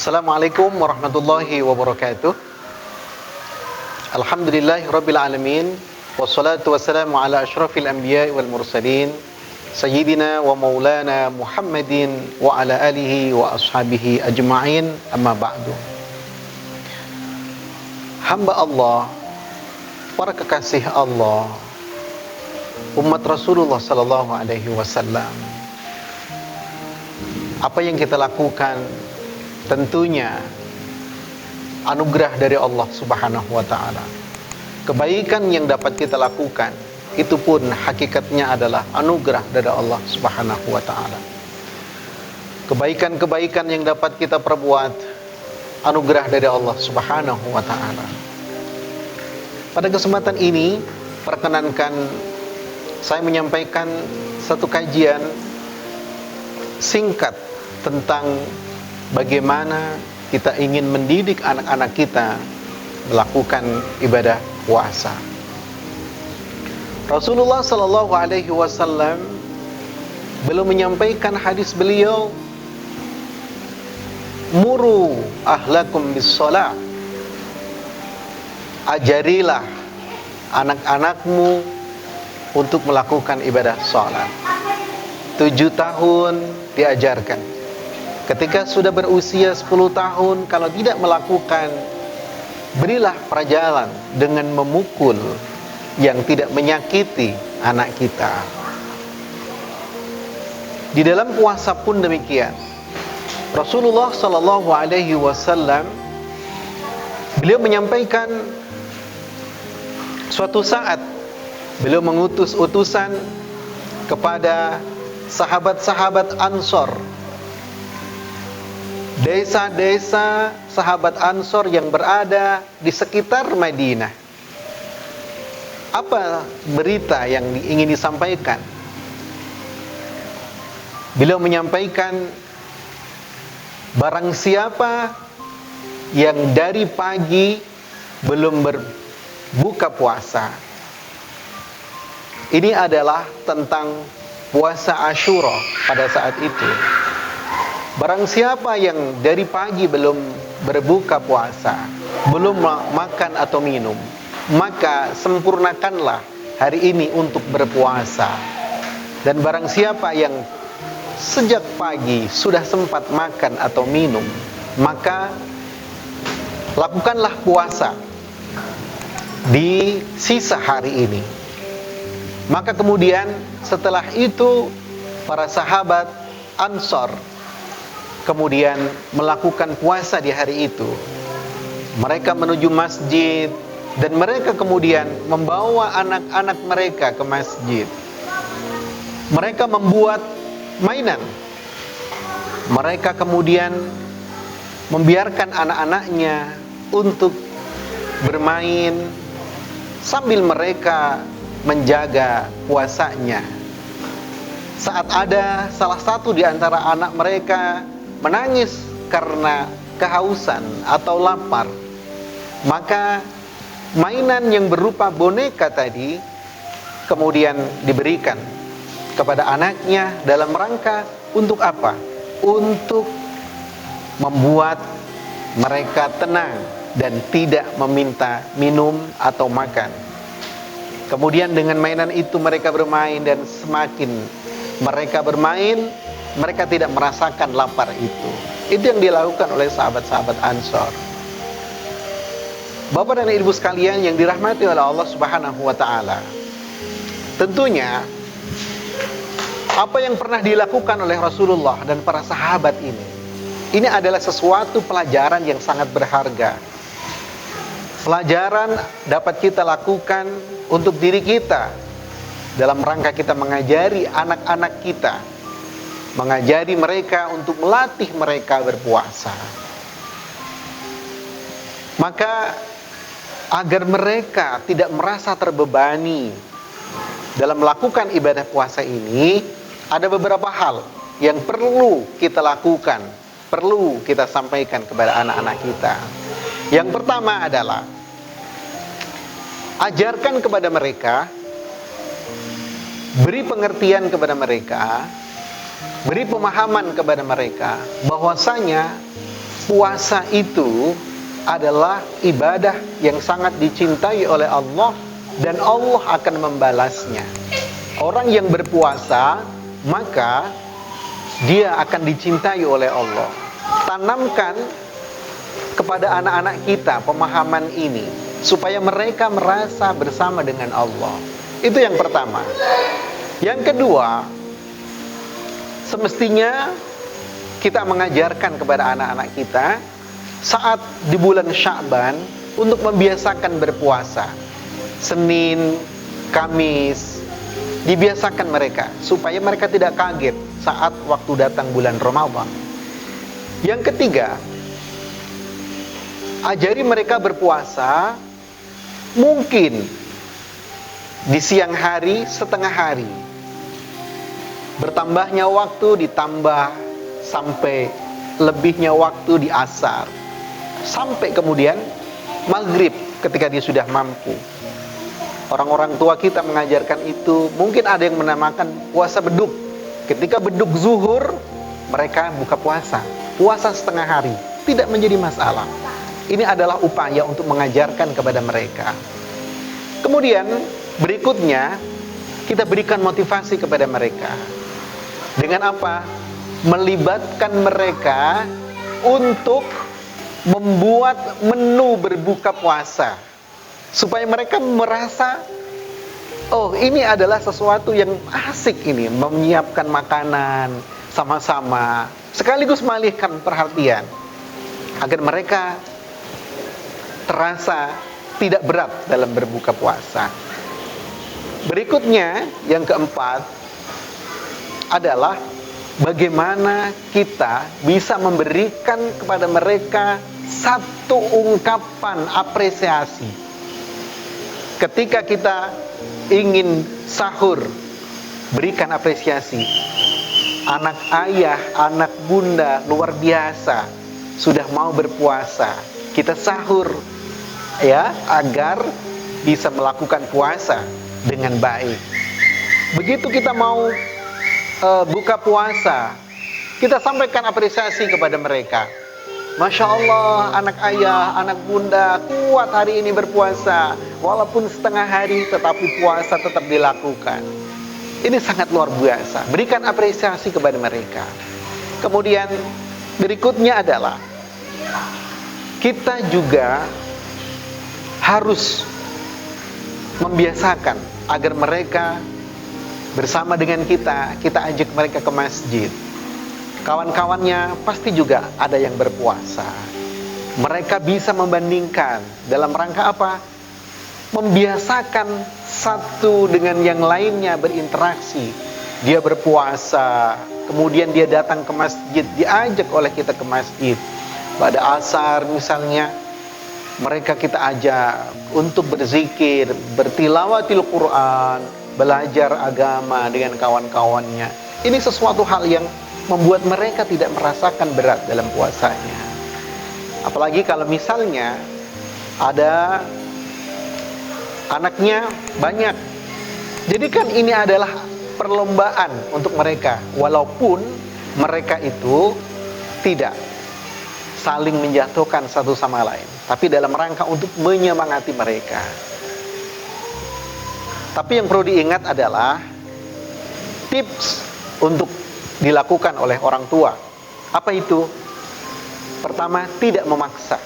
Assalamualaikum warahmatullahi wabarakatuh. Alhamdulillahirabbil alamin, wassalatu wassalamu ala asyrafil anbiya'i wal mursalin, sayyidina wa maulana Muhammadin wa ala alihi wa ashabihi ajma'in, amma ba'du. Hamba Allah, para kekasih Allah, umat Rasulullah sallallahu alaihi wasallam, apa yang kita lakukan tentunya anugerah dari Allah Subhanahu wa taala. Kebaikan yang dapat kita lakukan itu pun hakikatnya adalah anugerah dari Allah Subhanahu wa taala. Kebaikan-kebaikan yang dapat kita perbuat anugerah dari Allah Subhanahu wa taala. Pada kesempatan ini perkenankan saya menyampaikan satu kajian singkat tentang bagaimana kita ingin mendidik anak-anak kita melakukan ibadah puasa. Rasulullah sallallahu alaihi wasallam belum menyampaikan hadis beliau, muru ahlakum bis-shalah, ajarilah anak-anakmu untuk melakukan ibadah salat. 7 tahun diajarkan. Ketika sudah berusia 10 tahun, kalau tidak melakukan, berilah pelajaran dengan memukul yang tidak menyakiti anak kita. Di dalam puasa pun demikian. Rasulullah sallallahu alaihi wasallam beliau menyampaikan suatu saat beliau mengutus utusan kepada sahabat-sahabat Ansor, desa-desa sahabat Ansor yang berada di sekitar Madinah. Apa berita yang ingin disampaikan? Beliau menyampaikan, barang siapa yang dari pagi belum berbuka puasa. Ini adalah tentang puasa Asyura pada saat itu. Barang siapa yang dari pagi belum berbuka puasa, belum makan atau minum, maka sempurnakanlah hari ini untuk berpuasa. Dan barang siapa yang sejak pagi sudah sempat makan atau minum, maka lakukanlah puasa di sisa hari ini. Maka kemudian setelah itu para sahabat Ansor kemudian melakukan puasa di hari itu. Mereka menuju masjid dan mereka kemudian membawa anak-anak mereka ke masjid. Mereka membuat mainan. Mereka kemudian membiarkan anak-anaknya untuk bermain sambil mereka menjaga puasanya. Saat ada salah satu di antara anak mereka menangis karena kehausan atau lapar, maka mainan yang berupa boneka tadi kemudian diberikan kepada anaknya dalam rangka untuk apa? Untuk membuat mereka tenang dan tidak meminta minum atau makan. Kemudian dengan mainan itu mereka bermain, dan semakin mereka bermain, mereka tidak merasakan lapar itu. Itu yang dilakukan oleh sahabat-sahabat Ansor. Bapak dan Ibu sekalian yang dirahmati oleh Allah Subhanahu wa taala. Tentunya apa yang pernah dilakukan oleh Rasulullah dan para sahabat ini adalah sesuatu pelajaran yang sangat berharga. Pelajaran dapat kita lakukan untuk diri kita dalam rangka kita mengajari anak-anak kita, mengajari mereka untuk melatih mereka berpuasa. Maka agar mereka tidak merasa terbebani dalam melakukan ibadah puasa ini, ada beberapa hal yang perlu kita lakukan, perlu kita sampaikan kepada anak-anak kita. Yang pertama adalah ajarkan kepada mereka, beri pengertian kepada mereka, beri pemahaman kepada mereka bahwasanya puasa itu adalah ibadah yang sangat dicintai oleh Allah dan Allah akan membalasnya. Orang yang berpuasa, maka dia akan dicintai oleh Allah. Tanamkan kepada anak-anak kita pemahaman ini, supaya mereka merasa bersama dengan Allah. Itu yang pertama. Yang kedua, semestinya kita mengajarkan kepada anak-anak kita saat di bulan Sya'ban untuk membiasakan berpuasa. Senin, Kamis, dibiasakan mereka supaya mereka tidak kaget saat waktu datang bulan Ramadan. Yang ketiga, ajari mereka berpuasa mungkin di siang hari, setengah hari. Bertambahnya waktu ditambah sampai lebihnya waktu di asar, sampai kemudian maghrib ketika dia sudah mampu. Orang-orang tua kita mengajarkan itu. Mungkin ada yang menamakan puasa beduk. Ketika beduk zuhur, mereka buka puasa. Puasa setengah hari, tidak menjadi masalah. Ini adalah upaya untuk mengajarkan kepada mereka. Kemudian berikutnya, kita berikan motivasi kepada mereka. Dengan apa? Melibatkan mereka untuk membuat menu berbuka puasa, supaya mereka merasa, oh, ini adalah sesuatu yang asik ini, menyiapkan makanan sama-sama, sekaligus mengalihkan perhatian agar mereka terasa tidak berat dalam berbuka puasa. Berikutnya, yang keempat adalah bagaimana kita bisa memberikan kepada mereka satu ungkapan apresiasi. Ketika kita ingin sahur, berikan apresiasi. Anak ayah, anak bunda luar biasa, sudah mau berpuasa. Kita sahur, ya, agar bisa melakukan puasa dengan baik. Begitu kita mau buka puasa, kita sampaikan apresiasi kepada mereka. Masya Allah, anak ayah, anak bunda kuat hari ini berpuasa. Walaupun setengah hari, tetapi puasa tetap dilakukan. Ini sangat luar biasa. Berikan apresiasi kepada mereka. Kemudian berikutnya adalah kita juga harus membiasakan agar mereka bersama dengan kita ajak mereka ke masjid. Kawan-kawannya pasti juga ada yang berpuasa. Mereka bisa membandingkan dalam rangka apa? Membiasakan satu dengan yang lainnya berinteraksi. Dia berpuasa, kemudian dia datang ke masjid, diajak oleh kita ke masjid. Pada asar misalnya, mereka kita ajak untuk berzikir, bertilawatil Quran, belajar agama dengan kawan-kawannya. Ini sesuatu hal yang membuat mereka tidak merasakan berat dalam puasanya. Apalagi kalau misalnya ada anaknya banyak. Jadi kan ini adalah perlombaan untuk mereka, walaupun mereka itu tidak saling menjatuhkan satu sama lain, tapi dalam rangka untuk menyemangati mereka. Tapi yang perlu diingat adalah tips untuk dilakukan oleh orang tua. Apa itu? Pertama, tidak memaksa.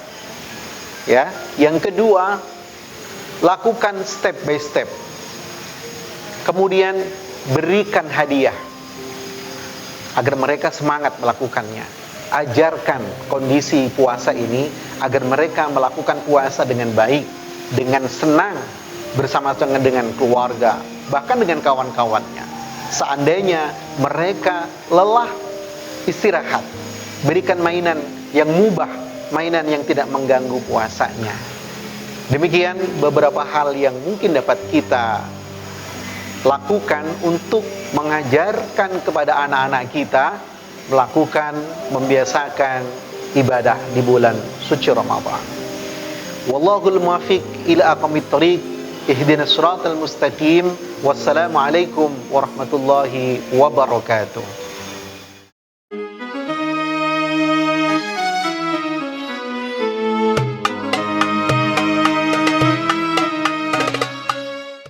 Ya. Yang kedua, lakukan step by step. Kemudian berikan hadiah agar mereka semangat melakukannya. Ajarkan kondisi puasa ini agar mereka melakukan puasa dengan baik, dengan senang, bersama-sama dengan keluarga, bahkan dengan kawan-kawannya. Seandainya mereka lelah, istirahat, berikan mainan yang mubah, mainan yang tidak mengganggu puasanya. Demikian beberapa hal yang mungkin dapat kita lakukan untuk mengajarkan kepada anak-anak kita melakukan, membiasakan ibadah di bulan suci Ramadan. Wallahul muwaffiq ila aqwamit thoriq. Ihdinas siratal mustaqim. Wassalamualaikum warahmatullahi wabarakatuh.